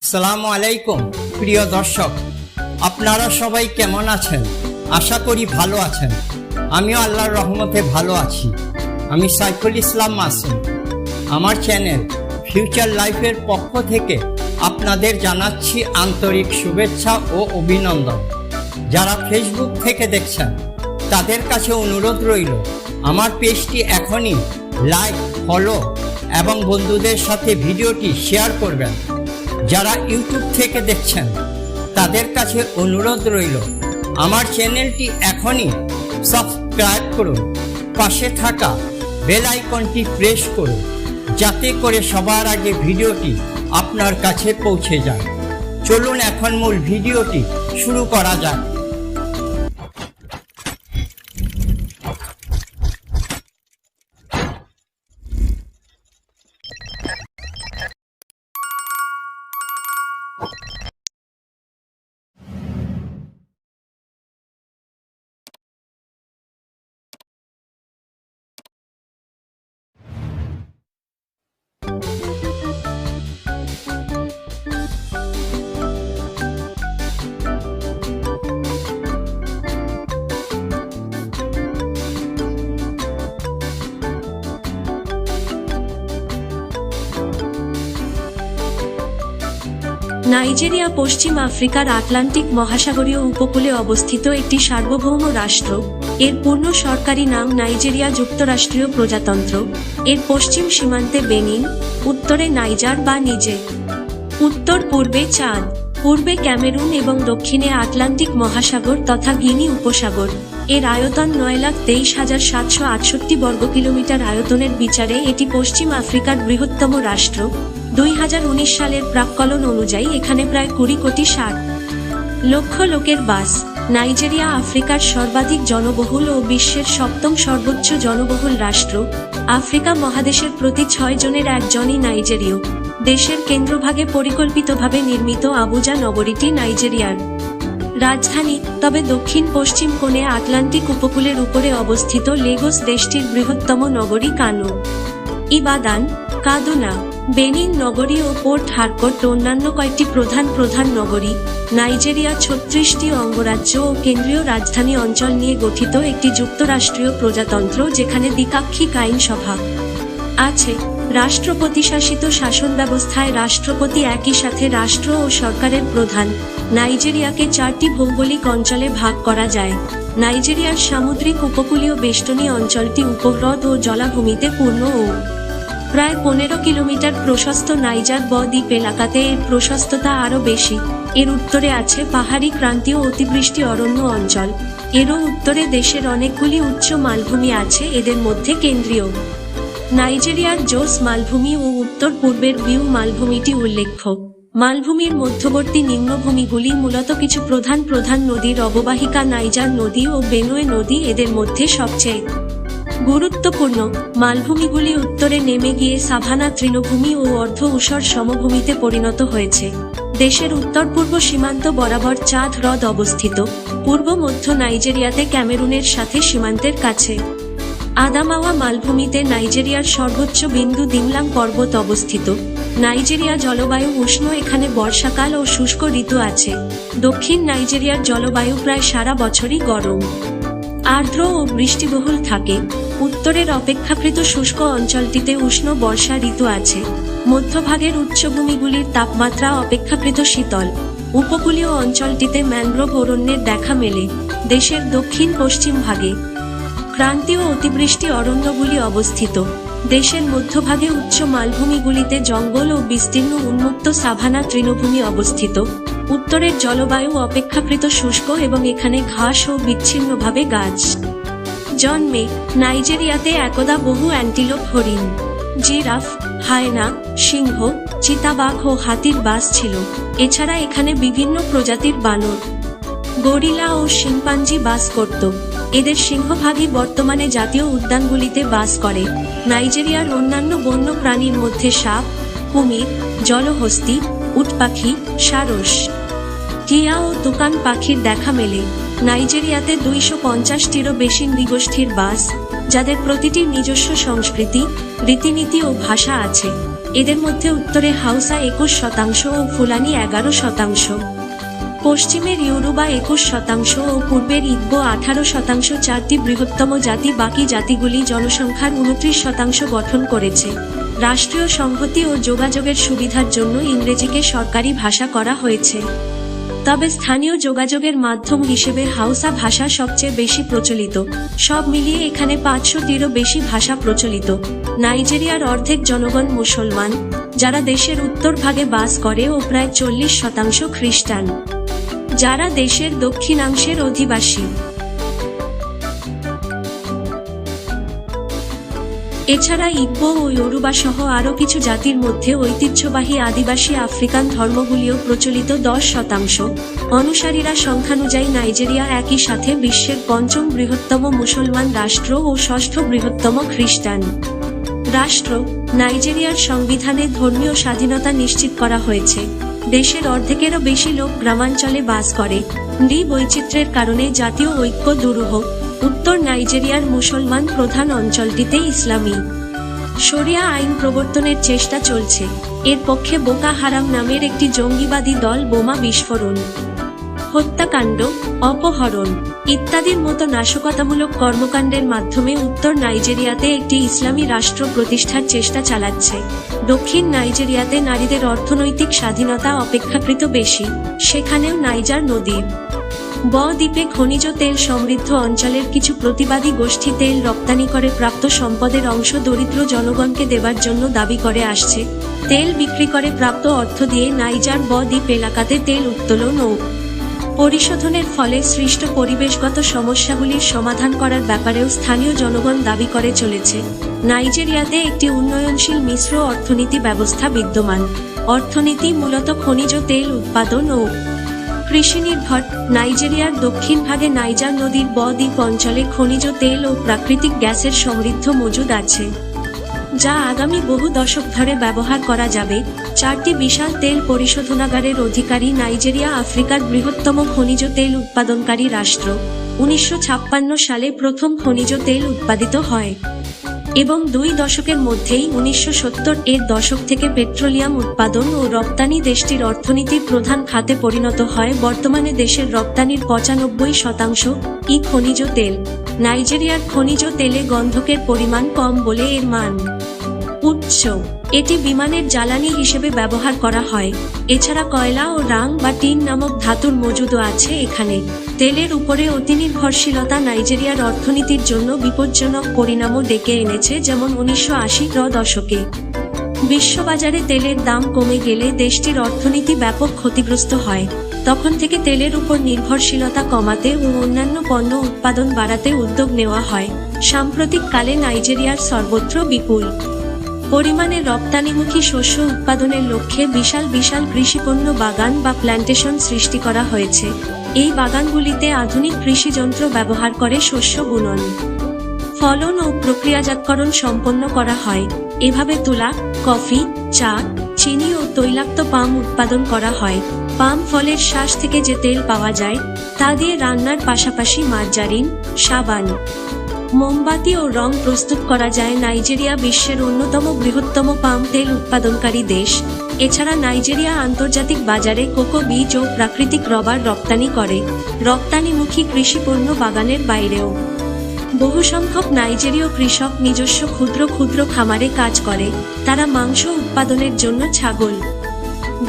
আসসালামু আলাইকুম প্রিয় দর্শক, আপনারা সবাই কেমন আছেন? আশা করি ভালো আছেন। আমিও আল্লাহর রহমতে ভালো আছি। আমি সাইফুল ইসলাম মাসুম। আমার চ্যানেল ফিউচার লাইফের পক্ষ থেকে আপনাদের জানাচ্ছি আন্তরিক শুভেচ্ছা ও অভিনন্দন। যারা ফেসবুক থেকে দেখছেন তাদের কাছে অনুরোধ রইল, আমার পেজটি এখনই লাইক, ফলো এবং বন্ধুদের সাথে ভিডিওটি শেয়ার করবেন। যারা ইউটিউব থেকে দেখছেন তাদের কাছে অনুরোধ রইল, আমার চ্যানেলটি এখনই সাবস্ক্রাইব করুন, পাশে থাকা বেল আইকনটি প্রেস করুন, যাতে করে সবার আগে ভিডিওটি আপনার কাছে পৌঁছে যায়। চলুন এখন মূল ভিডিওটি শুরু করা যাক। নাইজেরিয়া পশ্চিম আফ্রিকার আটলান্টিক মহাসাগরীয় উপকূলে অবস্থিত একটি সার্বভৌম রাষ্ট্র। এর পূর্ণ সরকারি নাম নাইজেরিয়া যুক্তরাষ্ট্রীয় প্রজাতন্ত্র। এর পশ্চিম সীমান্তে বেনিন, উত্তরে নাইজার বা নিজের, উত্তর পূর্বে চাদ, পূর্বে ক্যামেরুন এবং দক্ষিণে আটলান্টিক মহাসাগর তথা গিনি উপসাগর। এর আয়তন 9,23,768 বর্গ কিলোমিটার। আয়তনের বিচারে এটি পশ্চিম আফ্রিকার বৃহত্তম রাষ্ট্র। 2019 সালের প্রাক্কলন অনুযায়ী এখানে প্রায় 20 কোটি 60 লক্ষ লোকের বাস। নাইজেরিয়া আফ্রিকার সর্বাধিক জনবহুল ও বিশ্বের সপ্তম সর্বোচ্চ জনবহুল রাষ্ট্র। আফ্রিকা মহাদেশের প্রতি 6 জনের একজনই নাইজেরীয়। দেশের কেন্দ্রভাগে পরিকল্পিতভাবে নির্মিত আবুজা নগরীটি নাইজেরিয়ার রাজধানী, তবে দক্ষিণ পশ্চিম কোণে আটলান্টিক উপকূলের উপরে অবস্থিত লেগোস দেশটির বৃহত্তম নগরী। কানো, ইবাদান, কাদুনা, বেনিন নগরী ও পোর্ট হারকোর্ট অন্যান্য কয়েকটি প্রধান নগরী। নাইজেরিয়া 36টি অঙ্গরাজ্য ও কেন্দ্রীয় রাজধানী অঞ্চল নিয়ে গঠিত একটি যুক্তরাষ্ট্রীয় প্রজাতন্ত্র, যেখানে দ্বিপাক্ষিক আইনসভা আছে। রাষ্ট্রপতি শাসিত শাসন ব্যবস্থায় রাষ্ট্রপতি একই সাথে রাষ্ট্র ও সরকারের প্রধান। নাইজেরিয়াকে 4টি ভৌগোলিক অঞ্চলে ভাগ করা যায়। নাইজেরিয়ার সামুদ্রিক উপকূলীয় বেষ্টনী অঞ্চলটি উপহ্রদ ও জলাভূমিতে পূর্ণ ও প্রায় 15 কিলোমিটার প্রশস্ত। নাইজার ব-দ্বীপ এলাকাতে এর প্রশস্ততা আরও বেশি। এর উত্তরে আছে পাহাড়ি ক্রান্তীয় অতিবৃষ্টি অরণ্য অঞ্চল। এরও উত্তরে দেশের অনেকগুলি উচ্চ মালভূমি আছে, এদের মধ্যে কেন্দ্রীয় নাইজেরিয়ার জোস মালভূমি ও উত্তর পূর্বের বিউ মালভূমিটি উল্লেখ্য। মালভূমির মধ্যবর্তী নিম্নভূমিগুলি মূলত কিছু প্রধান নদীর অববাহিকা। নাইজার নদী ও বেনুয়ে নদী এদের মধ্যে সবচেয়ে গুরুত্বপূর্ণ। মালভূমিগুলি উত্তরে নেমে গিয়ে সাভানা তৃণভূমি ও অর্ধ ঊষর সমভূমিতে পরিণত হয়েছে। দেশের উত্তর পূর্ব সীমান্ত বরাবর চাদ হ্রদ অবস্থিত। পূর্ব মধ্য নাইজেরিয়াতে ক্যামেরুনের সাথে সীমান্তের কাছে আদামাওয়া মালভূমিতে নাইজেরিয়ার সর্বোচ্চ বিন্দু দিমলাং পর্বত অবস্থিত। নাইজেরিয়া জলবায়ু উষ্ণ, এখানে বর্ষাকাল ও শুষ্ক ঋতু আছে। দক্ষিণ নাইজেরিয়ার জলবায়ু প্রায় সারা বছরই গরম, আর্দ্র ও বৃষ্টিবহুল থাকে। উত্তরের অপেক্ষাকৃত শুষ্ক অঞ্চলটিতে উষ্ণ বর্ষা ঋতু আছে। মধ্যভাগের উচ্চভূমিগুলির তাপমাত্রা অপেক্ষাকৃত শীতল। উপকূলীয় অঞ্চলটিতে ম্যানগ্রোভ অরণ্যের দেখা মেলে। দেশের দক্ষিণ পশ্চিম ভাগে ক্রান্তীয় অতিবৃষ্টি অরণ্যগুলি অবস্থিত। দেশের মধ্যভাগে উচ্চ মালভূমিগুলিতে জঙ্গল ও বিস্তীর্ণ উন্মুক্ত সাভানা তৃণভূমি অবস্থিত। উত্তরের জলবায়ু অপেক্ষাকৃত শুষ্ক এবং এখানে ঘাস ও বিচ্ছিন্নভাবে গাছ জন্মে। নাইজেরিয়াতে একদা বহু অ্যান্টিলোপ, হরিণ, জিরাফ, হায়না, সিংহ, চিতাবাঘ ও হাতির বাস ছিল। এছাড়া এখানে বিভিন্ন প্রজাতির বানর, গরিলা ও শিম্পাঞ্জি বাস করত। এদের সিংহভাগই বর্তমানে জাতীয় উদ্যানগুলিতে বাস করে। নাইজেরিয়ার অন্যান্য বন্য প্রাণীর মধ্যে সাপ, কুমির, জলহস্তী, উট পাখি, সারস, টিয়া ও তুকান পাখির দেখা মেলে। নাইজেরিয়াতে 250টিরও বেশি নৃগোষ্ঠীর বাস, যাদের প্রতিটির নিজস্ব সংস্কৃতি, রীতিনীতি ও ভাষা আছে। এদের মধ্যে উত্তরে হাউসা 21% ও ফুলানি 11%। পশ্চিমের ইয়োরুবা 21% ও পূর্বের ইগ্বো 18%। চারটি বৃহত্তম জাতি বাকি জাতিগুলি জনসংখ্যার 29% গঠন করেছে। রাষ্ট্রীয় সংহতি ও যোগাযোগের সুবিধার জন্য ইংরেজিকে সরকারি ভাষা করা হয়েছে। তবে স্থানীয় যোগাযোগের মাধ্যম হিসেবে হাউসা ভাষা সবচেয়ে বেশি প্রচলিত। সব মিলিয়ে এখানে 500টিরও বেশি ভাষা প্রচলিত। নাইজেরিয়ার অর্ধেক জনগণ মুসলমান, যারা দেশের উত্তর ভাগে বাস করে, ও প্রায় 40% খ্রিস্টান, যারা দেশের দক্ষিণাংশের অধিবাসী। এছাড়া ইগ্বো ও ইয়োরুবা সহ আরও কিছু জাতির মধ্যে ঐতিহ্যবাহী আদিবাসী আফ্রিকান ধর্মগুলিও প্রচলিত 10%। অনুসারীরা সংখ্যানুযায়ী নাইজেরিয়া একই সাথে বিশ্বের 5ম বৃহত্তম মুসলমান রাষ্ট্র ও 6ষ্ঠ বৃহত্তম খ্রিস্টান রাষ্ট্র। নাইজেরিয়ার সংবিধানে ধর্মীয় স্বাধীনতা নিশ্চিত করা হয়েছে। দেশের অর্ধেকেরও বেশি লোক গ্রামাঞ্চলে বাস করে। বৈচিত্র্যের কারণে জাতীয় ঐক্য দুরূহ। উত্তর নাইজেরিয়ার মুসলমান প্রধান অঞ্চলটিতে ইসলামী শরিয়া আইন প্রবর্তনের চেষ্টা চলছে। এর পক্ষে বোকা হারাম নামের একটি জঙ্গিবাদী দল বোমা বিস্ফোরণ, হত্যাকাণ্ড, অপহরণ ইত্যাদির মতো নাশকতামূলক কর্মকাণ্ডের মাধ্যমে উত্তর নাইজেরিয়াতে একটি ইসলামী রাষ্ট্র প্রতিষ্ঠার চেষ্টা চালাচ্ছে। দক্ষিণ নাইজেরিয়াতে নারীদের অর্থনৈতিক স্বাধীনতা অপেক্ষাকৃত বেশি। সেখানেও নাইজার নদীর দ্বীপে খনিজ তেল সমৃদ্ধ অঞ্চলের কিছু প্রতিবাদী গোষ্ঠী তেল রপ্তানি করে প্রাপ্ত সম্পদের অংশ দরিদ্র জনগণকে দেবার জন্য দাবি করে আসছে। তেল বিক্রি করে প্রাপ্ত অর্থ দিয়ে নাইজার দ্বীপ এলাকাতে তেল উত্তোলন ও পরিশোধনের ফলে সৃষ্ট পরিবেশগত সমস্যাগুলির সমাধান করার ব্যাপারেও স্থানীয় জনগণ দাবি করে চলেছে। নাইজেরিয়াতে একটি উন্নয়নশীল মিশ্র অর্থনীতি ব্যবস্থা বিদ্যমান। অর্থনীতি মূলত খনিজ তেল উৎপাদন ও কৃষি নির্ভর। নাইজেরিয়ার দক্ষিণ ভাগে নাইজার নদীর দ্বীপ অঞ্চলে খনিজ তেল ও প্রাকৃতিক গ্যাসের সমৃদ্ধ মজুদ আছে, যা আগামী বহু দশক ধরে ব্যবহার করা যাবে। 4টি বিশাল তেল পরিশোধনাগারের অধিকারী নাইজেরিয়া আফ্রিকার বৃহত্তম খনিজ তেল উৎপাদনকারী রাষ্ট্র। 1956 সালে প্রথম খনিজ তেল উৎপাদিত হয় এবং 2 দশকের মধ্যেই 1970-এর দশক থেকে পেট্রোলিয়াম উৎপাদন ও রপ্তানি দেশটির অর্থনীতির প্রধান খাতে পরিণত হয়। বর্তমানে দেশের রপ্তানির 95% খনিজ তেল। নাইজেরিয়ার খনিজ তেলে গন্ধকের পরিমাণ কম বলে এর মান উচ্চ। এটি বিমানের জ্বালানি হিসেবে ব্যবহার করা হয়। এছাড়া কয়লা ও রাং বা টিন নামক ধাতুর মজুদও আছে এখানে। তেলের উপরে অতিনির্ভরশীলতা নাইজেরিয়ার অর্থনীতির জন্য বিপজ্জনক পরিণামও ডেকে এনেছে, যেমন 1980-র দশকে বিশ্ববাজারে তেলের দাম কমে গেলে দেশটির অর্থনীতি ব্যাপক ক্ষতিগ্রস্ত হয়। তখন থেকে তেলের উপর নির্ভরশীলতা কমাতে ও অন্যান্য পণ্য উৎপাদন বাড়াতে উদ্যোগ নেওয়া হয়। সাম্প্রতিক কালে নাইজেরিয়ার সর্বত্র বিপুল পরিমাণে রপ্তানিমুখী শস্য উৎপাদনের লক্ষ্যে বিশাল বিশাল কৃষিপণ্য বাগান বা প্ল্যান্টেশন সৃষ্টি করা হয়েছে। এই বাগানগুলিতে আধুনিক কৃষিযন্ত্র ব্যবহার করে শস্য বুনন, ফলন ও প্রক্রিয়াজাতকরণ সম্পন্ন করা হয়। এভাবে তুলা, কফি, চা, চিনি ও তৈলাক্ত পাম উৎপাদন করা হয়। পাম ফলের শ্বাস থেকে যে তেল পাওয়া যায় তা দিয়ে রান্নার পাশাপাশি মার্জারিন, সাবান, মোমবাতি ও রং প্রস্তুত করা যায়। নাইজেরিয়া বিশ্বের অন্যতম বৃহত্তম পাম তেল উৎপাদনকারী দেশ। এছাড়া নাইজেরিয়া আন্তর্জাতিক বাজারে কোকো বীজ ও প্রাকৃতিক রবার রপ্তানি করে। রপ্তানিমুখী কৃষিপণ্য বাগানের বাইরেও বহু সংখ্যক নাইজেরীয় কৃষক নিজস্ব ক্ষুদ্র ক্ষুদ্র খামারে কাজ করে। তারা মাংস উৎপাদনের জন্য ছাগল,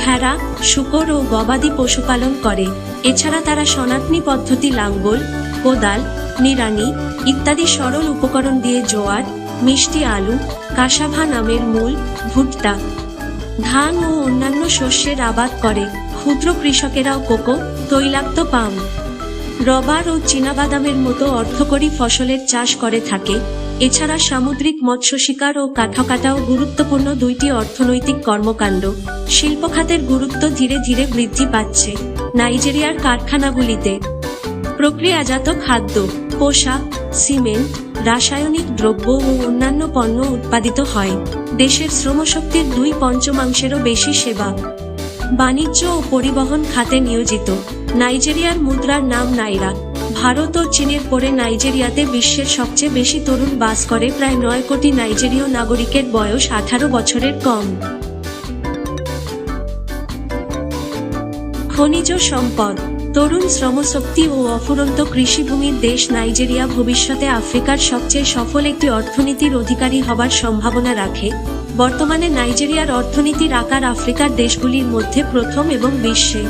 ভেড়া, শূকর ও গবাদি পশুপালন করে। এছাড়া তারা সনাতনী পদ্ধতি লাঙ্গল, কোদাল, নিড়ানি ইত্যাদি সরল উপকরণ দিয়ে জোয়ার, মিষ্টি আলু, কাসাভা নামের মূল, ভুট্টা, ধান ও অন্যান্য শস্যের আবাদ করে। ক্ষুদ্র কৃষকেরাও কোকো, তৈলাক্ত পাম, রবার ও চীনাবাদামের মতো অর্থকরী ফসলের চাষ করে থাকে। এছাড়া সামুদ্রিক মৎস্য শিকার ও কাঠকাটাও গুরুত্বপূর্ণ 2টি অর্থনৈতিক কর্মকাণ্ড। শিল্প খাতের গুরুত্ব ধীরে ধীরে বৃদ্ধি পাচ্ছে। নাইজেরিয়ার কারখানাগুলিতে প্রক্রিয়াজাত খাদ্য, পোশাক, সিমেন্ট, রাসায়নিক দ্রব্য ও অন্যান্য পণ্য উৎপাদিত হয়। দেশের শ্রমশক্তির 2/5 বেশি সেবা, বাণিজ্য ও পরিবহন খাতে নিয়োজিত। নাইজেরিয়ার মুদ্রার নাম নাইরা। ভারত ও চীনের পরে নাইজেরিয়াতে বিশ্বের সবচেয়ে বেশি তরুণ বাস করে, প্রায় 9 কোটি নাইজেরীয় নাগরিকের বয়স 18 বছরের কম। খনিজ সম্পদ, তরুণ শ্রমশক্তি ও অফুরন্ত কৃষিভূমির দেশ নাইজেরিয়া ভবিষ্যতে আফ্রিকার সবচেয়ে সফল একটি অর্থনীতির অধিকারী হবার সম্ভাবনা রাখে। বর্তমানে নাইজেরিয়ার অর্থনীতির আকার আফ্রিকার দেশগুলির মধ্যে প্রথম এবং বিশ্বে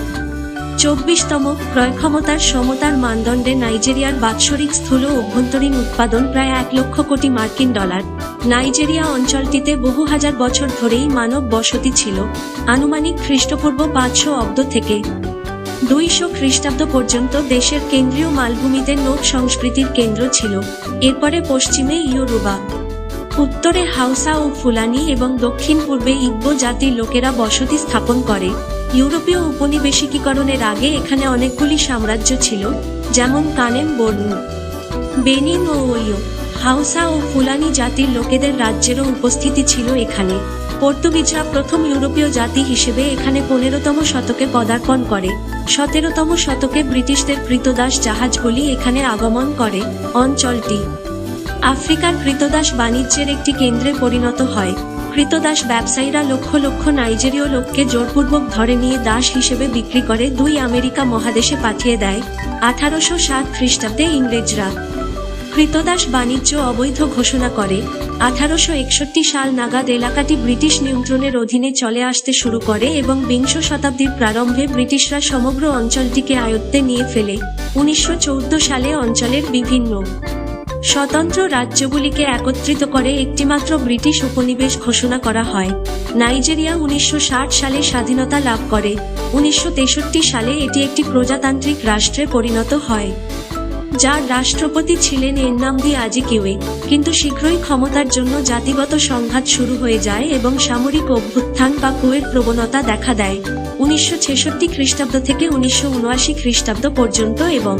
24তম। ক্রয়ক্ষমতার সমতার মানদণ্ডে নাইজেরিয়ার বাৎসরিক স্থূল অভ্যন্তরীণ উৎপাদন প্রায় 1 লক্ষ কোটি মার্কিন ডলার। নাইজেরিয়া অঞ্চলটিতে বহু হাজার বছর ধরেই মানব বসতি ছিল। আনুমানিক খ্রিস্টপূর্ব 500 অব্দ থেকে 200 খ্রিস্টাব্দ পর্যন্ত দেশের কেন্দ্রীয় মালভূমিতে নোক সংস্কৃতির কেন্দ্র ছিল। এরপরে পশ্চিমে ইয়োরুবা, উত্তরে হাউসা ও ফুলানি এবং দক্ষিণ পূর্বে ইগ্বো জাতির লোকেরা বসতি স্থাপন করে। ইউরোপীয় উপনিবেশিকীকরণের আগে এখানে অনেকগুলি সাম্রাজ্য ছিল, যেমন কানেম, বর্নু, বেনিন ও ওয়ো। হাউসা ও ফুলানি জাতির লোকেদের রাজ্যেরও উপস্থিতি ছিল এখানে। পর্তুগিজরা প্রথম ইউরোপীয় জাতি হিসেবে এখানে 15তম শতকে পদার্পণ করে। 17তম শতকে ব্রিটিশদের কৃতদাস জাহাজগুলি এখানে আগমন করে। অঞ্চলটি আফ্রিকার কৃতদাস বাণিজ্যের একটি কেন্দ্রে পরিণত হয়। কৃতদাস ব্যবসায়ীরা লক্ষ লক্ষ নাইজেরীয় লোককে জোরপূর্বক ধরে নিয়ে দাস হিসেবে বিক্রি করে আমেরিকা মহাদেশে পাঠিয়ে দেয়। 1860 খ্রিস্টাব্দে ইংরেজরা কৃতদাস বাণিজ্য অবৈধ ঘোষণা করে। 1861 সাল নাগাদ এলাকাটি ব্রিটিশ নিয়ন্ত্রণের অধীনে চলে আসতে শুরু করে এবং বিংশ শতাব্দীর প্রারম্ভে ব্রিটিশরা সমগ্র অঞ্চলটিকে আয়ত্তে নিয়ে ফেলে। 1914 সালে অঞ্চলের বিভিন্ন স্বতন্ত্র রাজ্যগুলিকে একত্রিত করে একটিমাত্র ব্রিটিশ উপনিবেশ ঘোষণা করা হয়। নাইজেরিয়া 1960 সালে স্বাধীনতা লাভ করে। 1963 সালে এটি একটি প্রজাতান্ত্রিক রাষ্ট্রে পরিণত হয়, যার রাষ্ট্রপতি ছিলেন এন্নামদি আজিকিওয়ে। কিন্তু শীঘ্রই ক্ষমতার জন্য জাতিগত সংঘাত শুরু হয়ে যায় এবং সামরিক অভ্যুত্থান বা কুয়ের প্রবণতা দেখা দেয় 1966 খ্রিস্টাব্দ থেকে 1979 খ্রিস্টাব্দ পর্যন্ত এবং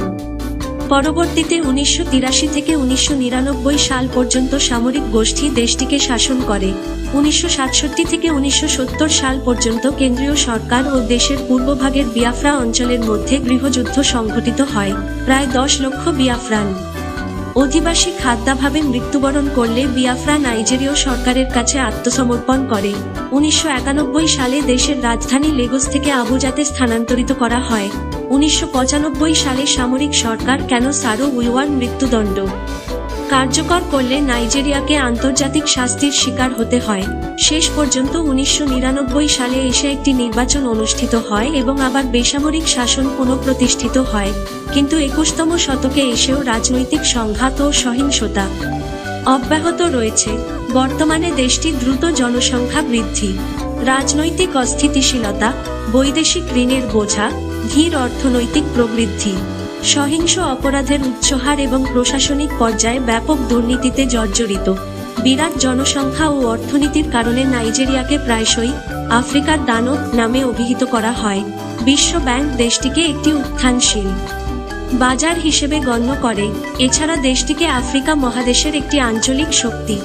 পরবর্তীতে 1983 থেকে 1999 সাল পর্যন্ত সামরিক গোষ্ঠী দেশটিকে শাসন করে। 1967 থেকে 1970 সাল পর্যন্ত কেন্দ্রীয় সরকার ও দেশের পূর্বভাগের বিয়াফ্রা অঞ্চলের মধ্যে গৃহযুদ্ধ সংঘটিত হয়। প্রায় 10 লক্ষ বিয়াফ্রান অধিবাসী খাদ্যাভাবে মৃত্যুবরণ করলে বিয়াফ্রা নাইজেরীয় সরকারের কাছে আত্মসমর্পণ করে। 1991 সালে দেশের রাজধানী লেগোস থেকে আবুজাতে স্থানান্তরিত করা হয়। 1995 সালে সামরিক সরকার কেন সারো উইওয়ার মৃত্যুদণ্ড কার্যকর করলে নাইজেরিয়াকে আন্তর্জাতিক শাস্তির শিকার হতে হয়। শেষ পর্যন্ত 1999 সালে এসে একটি নির্বাচন অনুষ্ঠিত হয় এবং আবার বেসামরিক শাসন পুনঃপ্রতিষ্ঠিত হয়। কিন্তু 21তম শতকে এসেও রাজনৈতিক সংঘাত ও সহিংসতা অব্যাহত রয়েছে। বর্তমানে দেশটি দ্রুত জনসংখ্যা বৃদ্ধি, রাজনৈতিক অস্থিতিশীলতা, বৈদেশিক ঋণের বোঝা, ধীর অর্থনৈতিক প্রবৃদ্ধি, সহিংস অপরাধের উচ্চহার এবং প্রশাসনিক পর্যায়ে ব্যাপক দুর্নীতিতে জর্জরিত। বিরাট জনসংখ্যা ও অর্থনীতির কারণে নাইজেরিয়াকে প্রায়শই আফ্রিকার দানব নামে অভিহিত করা হয়। বিশ্ব ব্যাংক দেশটিকে একটি উত্থানশীল বাজার হিসেবে গণ্য করে। এছাড়া দেশটিকে আফ্রিকা মহাদেশের একটি আঞ্চলিক শক্তি,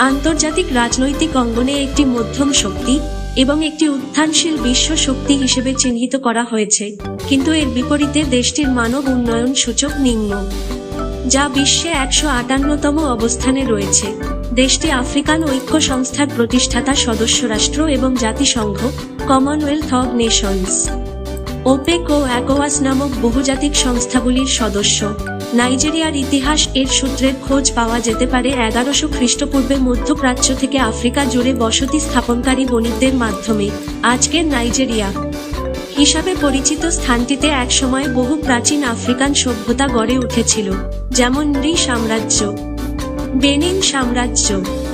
আন্তর্জাতিক রাজনৈতিক অঙ্গনে একটি মধ্যম শক্তি এবং একটি উত্থানশীল বিশ্ব শক্তি হিসেবে চিহ্নিত করা হয়েছে। কিন্তু এর বিপরীতে দেশটির মানব উন্নয়ন সূচক নিম্ন, যা বিশ্বে 158তম অবস্থানে রয়েছে। দেশটি আফ্রিকান ঐক্য সংস্থার প্রতিষ্ঠাতা সদস্য রাষ্ট্র এবং জাতিসংঘ, কমনওয়েলথ অব নেশনস, ওপেক ও অ্যাকোয়াস নামক বহুজাতিক সংস্থাগুলির সদস্য। নাইজেরিয়ার ইতিহাস এর সূত্রের খোঁজ পাওয়া যেতে পারে 1100 খ্রিস্টপূর্বে মধ্যপ্রাচ্য থেকে আফ্রিকা জুড়ে বসতি স্থাপনকারী বণিকদের মাধ্যমে। আজকের নাইজেরিয়া হিসাবে পরিচিত স্থানটিতে একসময় বহু প্রাচীন আফ্রিকান সভ্যতা গড়ে উঠেছিল, যেমন রি সাম্রাজ্য, বেনিন সাম্রাজ্য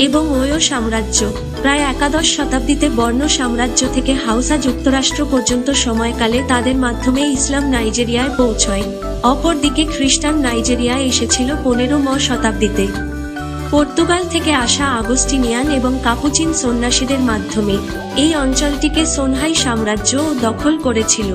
এবং ওয়ো সাম্রাজ্য। প্রায় একাদশ শতাব্দীতে বর্ণ সাম্রাজ্য থেকে হাউসা যুক্তরাষ্ট্র পর্যন্ত সময়কালে তাদের মাধ্যমে ইসলাম নাইজেরিয়ায় পৌঁছয়। অপরদিকে খ্রিস্টান নাইজেরিয়া এসেছিল 15ম শতাব্দীতে পর্তুগাল থেকে আসা আগস্টিনিয়ান এবং কাপুচিন সন্ন্যাসীদের মাধ্যমে। এই অঞ্চলটিকে সোনহাই সাম্রাজ্য দখল করেছিল।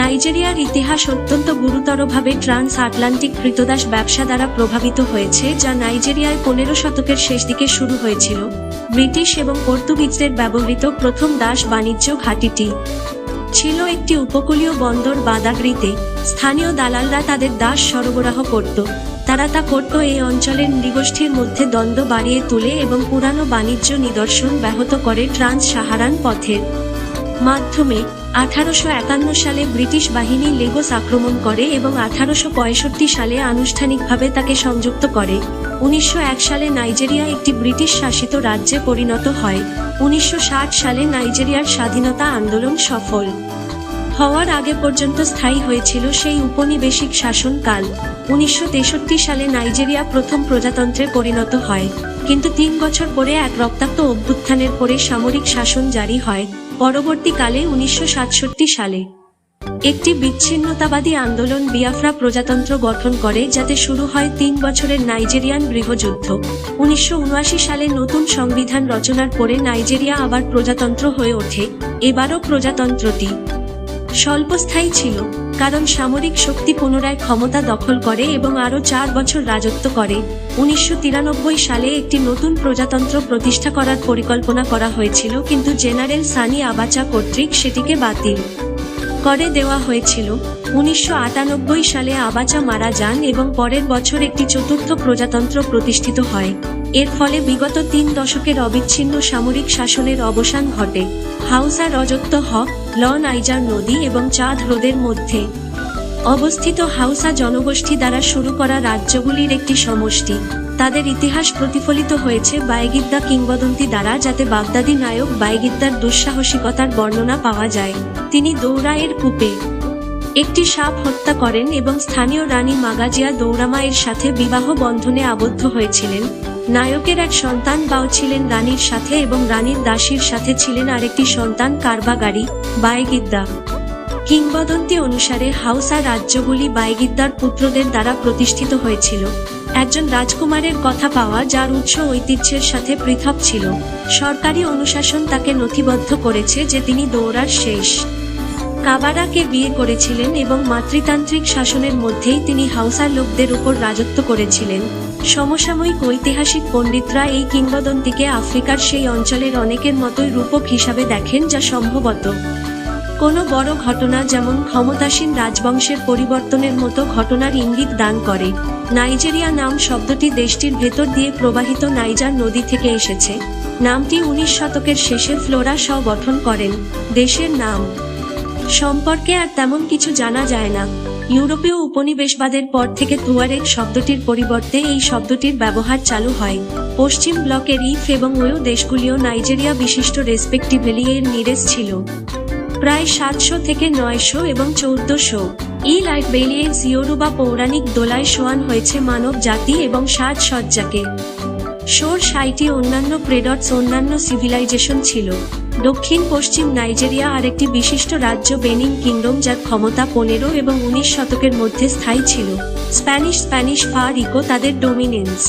নাইজেরিয়ার ইতিহাস অত্যন্ত গুরুতরভাবে ট্রান্স আটলান্টিক কৃতদাস ব্যবসা দ্বারা প্রভাবিত হয়েছে, যা নাইজেরিয়ায় 15 শতকের শেষ দিকে শুরু হয়েছিল। ব্রিটিশ এবং পর্তুগিজদের ব্যবহৃত প্রথম দাস বাণিজ্য ঘাঁটিটি ছিল একটি উপকূলীয় বন্দর বাদাগ্রিতে। স্থানীয় দালালরা তাদের দাস সরবরাহ করত। তারা তা করত এই অঞ্চলের নৃগোষ্ঠীর মধ্যে দ্বন্দ্ব বাড়িয়ে তুলে এবং পুরানো বাণিজ্য নিদর্শন ব্যাহত করে ট্রান্স সাহারান পথের মাধ্যমে। 1851 সালে ব্রিটিশ বাহিনী লেগোস আক্রমণ করে এবং 1865 সালে আনুষ্ঠানিকভাবে তাকে সংযুক্ত করে। 1901 সালে নাইজেরিয়া একটি ব্রিটিশ শাসিত রাজ্যে পরিণত হয়। 1960 সালে নাইজেরিয়ার স্বাধীনতা আন্দোলন সফল হওয়ার আগে পর্যন্ত স্থায়ী হয়েছিল সেই উপনিবেশিক শাসনকাল। 1963 সালে নাইজেরিয়া প্রথম প্রজাতন্ত্রে পরিণত হয়, কিন্তু 3 বছর পরে এক রক্তাক্ত অভ্যুত্থানের পরে সামরিক শাসন জারি হয়। পরবর্তীকালে 1967 সালে একটি বিচ্ছিন্নতাবাদী আন্দোলন বিয়াফ্রা প্রজাতন্ত্র গঠন করে, যাতে শুরু হয় 3 বছরের নাইজেরিয়ান গৃহযুদ্ধ। 1979 সালে নতুন সংবিধান রচনার পরে নাইজেরিয়া আবার প্রজাতন্ত্র হয়ে ওঠে। এবারও প্রজাতন্ত্রটি স্বল্পস্থায়ী ছিল, কারণ সামরিক শক্তি পুনরায় ক্ষমতা দখল করে এবং আরও 4 বছর রাজত্ব করে। 1993 সালে একটি নতুন প্রজাতন্ত্র প্রতিষ্ঠা করার পরিকল্পনা করা হয়েছিল, কিন্তু জেনারেল সানি আবাচা কর্তৃক সেটিকে বাতিল করে দেওয়া হয়েছিল। 1998 সালে আবাচা মারা যান এবং পরের বছর একটি চতুর্থ প্রজাতন্ত্র প্রতিষ্ঠিত হয়। এর ফলে বিগত 3 দশকের অবিচ্ছিন্ন সামরিক শাসনের অবসান ঘটে। হাউসা রাজত্ব ল নাইজার নদী এবং চাঁদ হ্রদের মধ্যে অবস্থিত হাউসা জনগোষ্ঠী দ্বারা শুরু করা রাজ্যগুলির একটি সমষ্টি। তাদের ইতিহাস প্রতিফলিত হয়েছে বায়গিদ্দা কিংবদন্তি দ্বারা, যাতে বাগদাদি নায়ক বায়গিদ্দার দুঃসাহসিকতার বর্ণনা পাওয়া যায়। তিনি দৌড়ায়ের কূপে একটি সাপ হত্যা করেন এবং স্থানীয় রানী মাগাজিয়া দৌরামা এর সাথে বিবাহ বন্ধনে আবদ্ধ হয়েছিলেন। নায়কের এক সন্তান বাও ছিলেন রানীর সাথে এবং রানীর দাসীর সাথে ছিলেন আরেকটি সন্তান কারবাগারি বায়গিদ্দা। কিংবদন্তি অনুসারে হাউসা রাজ্যগুলি বায়গিদ্দার পুত্রদের দ্বারা প্রতিষ্ঠিত হয়েছিল। একজন রাজকুমারের কথা পাওয়া, যার উৎস ঐতিহ্যের সাথে পৃথক ছিল। সরকারি অনুশাসন তাকে নথিবদ্ধ করেছে যে তিনি দৌড়ার শেষ কাবারাকে বিয়ে করেছিলেন এবং মাতৃতান্ত্রিক শাসনের মধ্যেই তিনি হাউসার লোকদের উপর রাজত্ব করেছিলেন। সমসাময়িক ঐতিহাসিক পণ্ডিতরা এই কিংবদন্তিকে আফ্রিকার সেই অঞ্চলের অনেকের মতোই রূপক হিসাবে দেখেন, যা সম্ভবত কোনো বড় ঘটনা যেমন ক্ষমতাসীন রাজবংশের পরিবর্তনের মতো ঘটনার ইঙ্গিত দান করে। নাইজেরিয়া নাম শব্দটি দেশটির ভেতর দিয়ে প্রবাহিত নাইজার নদী থেকে এসেছে। নামটি 19 শতকের শেষে ফ্লোরা শ গঠন করেন। দেশের নাম সম্পর্কে আর তেমন কিছু জানা যায় না। ইউরোপীয় উপনিবেশবাদের পর থেকে তুয়ারেগ শব্দটির পরিবর্তে এই শব্দটির ব্যবহার চালু হয়। পশ্চিম ব্লকের ইফ এবং ওয়ো দেশগুলিও নাইজেরিয়া বিশিষ্ট রেসপেক্টিভলি এর নিরেশ ছিল। প্রায় 700 থেকে 900 এবং 1400 লাইবেলিয়েন্স ইয়োরুবা পৌরাণিক দোলায় শোয়ান হয়েছে মানব জাতি এবং সাজসজ্জাকে। শোর 60টি অন্যান্য প্রেডটস অন্যান্য সিভিলাইজেশন ছিল। দক্ষিণ পশ্চিম নাইজেরিয়া আরেকটি বিশিষ্ট রাজ্য বেনিন কিংডম, যার ক্ষমতা 15 এবং 19 শতকের মধ্যে স্থায়ী ছিল। স্প্যানিশ ফার ইকো তাদের ডোমিনেন্স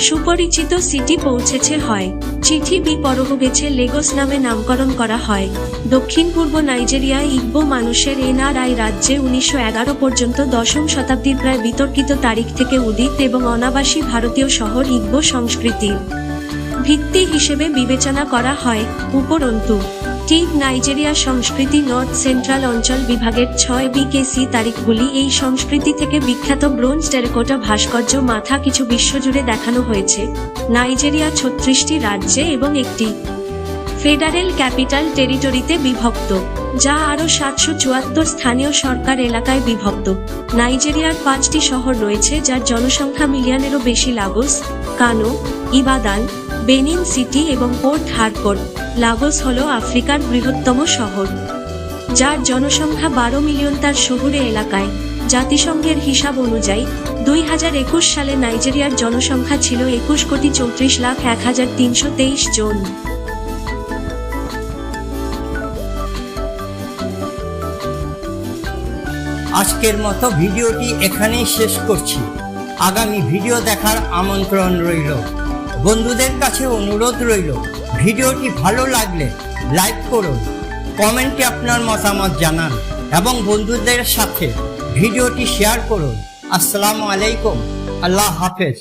সুপরিচিত সিটি পৌঁছেছে হয়। চিঠি বি পরহ গেছে লেগোস নামে নামকরণ করা হয়। দক্ষিণ পূর্ব নাইজেরিয়া ইগ্বো মানুষের এনআরআই রাজ্যে 1911 পর্যন্ত 10ম শতাব্দীর প্রায় বিতর্কিত তারিখ থেকে উদিত এবং অনাবাসী ভারতীয় শহর ইগ্বো সংস্কৃতির ভিত্তি হিসেবে বিবেচনা করা হয়। উপরন্তু ঠিক নাইজেরিয়া সংস্কৃতি নর্থ সেন্ট্রাল অঞ্চল বিভাগের 6 BKC তারিখগুলি এই সংস্কৃতি থেকে বিখ্যাত ব্রোঞ্জ টেরাকোটা ভাস্কর্য মাথা কিছু বিশ্বজুড়ে দেখানো হয়েছে। নাইজেরিয়া 36টি রাজ্যে এবং একটি ফেডারেল ক্যাপিটাল টেরিটরিতে বিভক্ত, যা আরও 774 স্থানীয় সরকার এলাকায় বিভক্ত। নাইজেরিয়ার 5টি শহর রয়েছে, যার জনসংখ্যা মিলিয়নেরও বেশি। লাগোস, কানো, ইবাদান, বেনিন সিটি এবং পোর্ট হারকোর্ট। লাগোস হল আফ্রিকার বৃহত্তম শহর, যার জনসংখ্যা 12 মিলিয়ন। তার শহুরে এলাকায় জাতিসংঘের হিসাব অনুযায়ী 2021 সালে নাইজেরিয়ার জনসংখ্যা ছিল 21,34,01,323 জন। আজকের মতো ভিডিওটি এখানেই শেষ করছি। আগামী ভিডিও দেখার আমন্ত্রণ রইল। বন্ধুদের কাছে অনুরোধ রইল, ভিডিওটি ভালো লাগলে লাইক করুন, কমেন্টে আপনার মতামত জানান এবং বন্ধুদের সাথে ভিডিওটি শেয়ার করুন। আসসালামু আলাইকুম, আল্লাহ হাফেজ।